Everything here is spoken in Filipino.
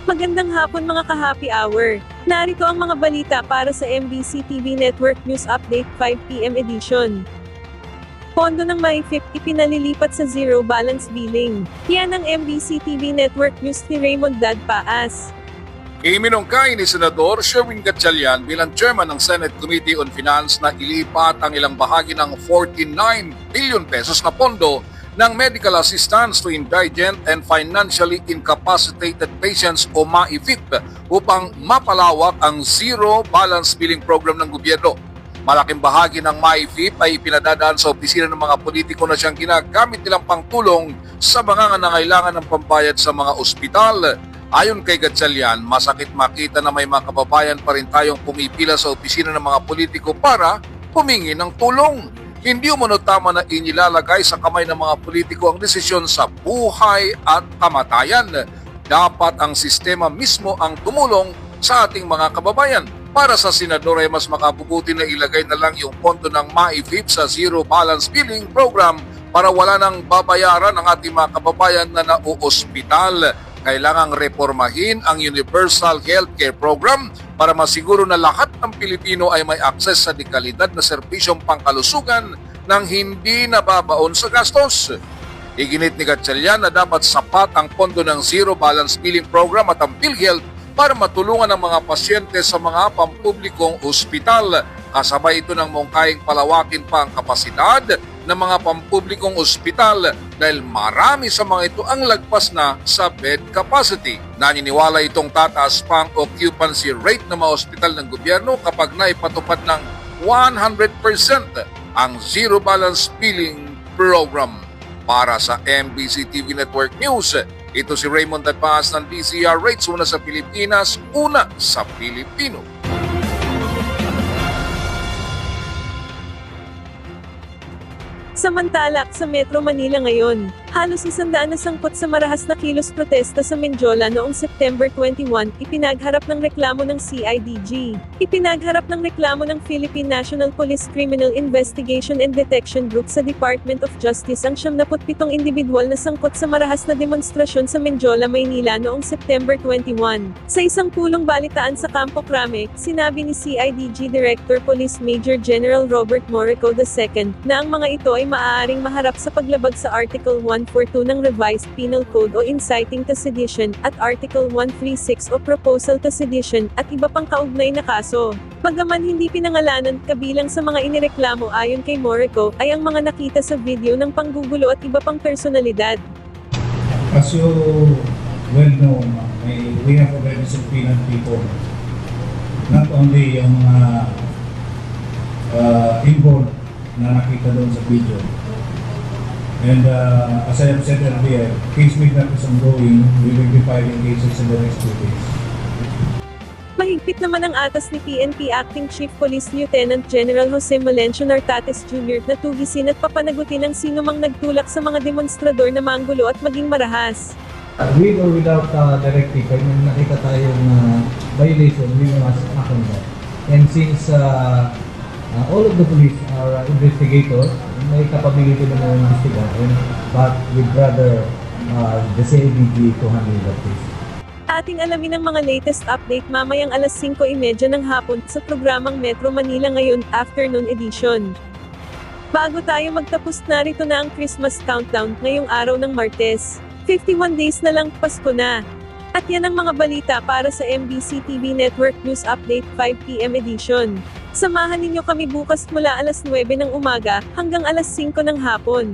Magandang hapon mga ka-happy hour. Narito ang mga balita para sa MBC TV Network News Update 5 PM edition. Pondo ng MyFIP ipinalilipat sa zero balance billing. Yan ang MBC TV Network News ni Raymond Dadpaas. Iminungkay ni Senador Sherwin Gatchalian bilang chairman ng Senate Committee on Finance na ilipat ang ilang bahagi ng 49 billion pesos na pondo ng medical assistance to indigent and financially incapacitated patients o MyFIP upang mapalawak ang zero balance billing program ng gobyerno. Malaking bahagi ng MyFIP ay pinadadaan sa opisina ng mga politiko na siyang ginagamit nilang pangtulong sa mga nangailangan ng pambayad sa mga ospital. Ayon kay Gatchalian, masakit makita na may mga kababayan pa rin tayong pumipila sa opisina ng mga politiko para humingi ng tulong. Hindi umano tama na inilalagay sa kamay ng mga politiko ang desisyon sa buhay at kamatayan. Dapat ang sistema mismo ang tumulong sa ating mga kababayan. Para sa senador ay mas makabubuti na ilagay na lang yung pondo ng MyFIP sa Zero Balance Billing Program para wala nang babayaran ang ating mga kababayan na nauospital. Kailangang reformahin ang Universal Healthcare Program para masiguro na lahat ng Pilipino ay may akses sa dekalidad na serbisyong pangkalusugan nang hindi nababaon sa gastos. Iginit ni Gatchalian na dapat sapat ang pondo ng Zero Balance Billing Program at ang PhilHealth para matulungan ang mga pasyente sa mga pampublikong ospital. Kasabay ito ng mungkahing palawakin pa ang kapasidad ng mga pampublikong ospital dahil marami sa mga ito ang lagpas na sa bed capacity. Naniniwala itong tataas pa ang occupancy rate ng mga ospital ng gobyerno kapag naipatupad ng 100% ang Zero Balance Billing Program. Para sa MBC TV Network News, ito si Raymond Dadpaas ng DZRH, una sa Pilipinas, una sa Pilipino. Samantala, sa Metro Manila ngayon, halos 100 na sangkot sa marahas na kilos protesta sa Menjola noong September 21, ipinagharap ng reklamo ng CIDG. Ipinagharap ng reklamo ng Philippine National Police Criminal Investigation and Detection Group sa Department of Justice ang 77 individual na sangkot sa marahas na demonstrasyon sa Menjola, Maynila noong September 21. Sa isang pulong balitaan sa Campo Crame, sinabi ni CIDG Director Police Major General Robert Morico II na ang mga ito ay maaaring maharap sa paglabag sa Article 142 ng Revised Penal Code o Inciting to Sedition, at Article 136 o Proposal to Sedition, at iba pang kaugnay na kaso. Bagaman hindi pinangalanan, kabilang sa mga inireklamo ayon kay Morico, ay ang mga nakita sa video ng panggugulo at iba pang personalidad. As you well know, we have already subpoenaed people. Not only yung involved na nakita doon sa video. And as I have said earlier, case makeup is ongoing. We will be filing cases in the next 2 days. Mahigpit naman ang atas ni PNP Acting Chief Police Lieutenant General Jose Malencio Nartates Jr. na tugisin at papanagutin ang sinumang nagtulak sa mga demonstrador na manggulo at maging marahas. With or without directive, pag nakita tayong violation, we must act on that. And since all of the police are investigators, may capability na mga investigator, but we'd rather the CIDG to handle that case. Ating alamin ang mga latest update mamayang alas 5:30 ng hapon sa programang Metro Manila Ngayon Afternoon Edition. Bago tayo magtapos, narito na ang Christmas countdown ngayong araw ng Martes. 51 days na lang, Pasko na. At yan ang mga balita para sa MBC TV Network News Update 5 PM edition. Samahan ninyo kami bukas mula alas 9 ng umaga hanggang alas 5 ng hapon.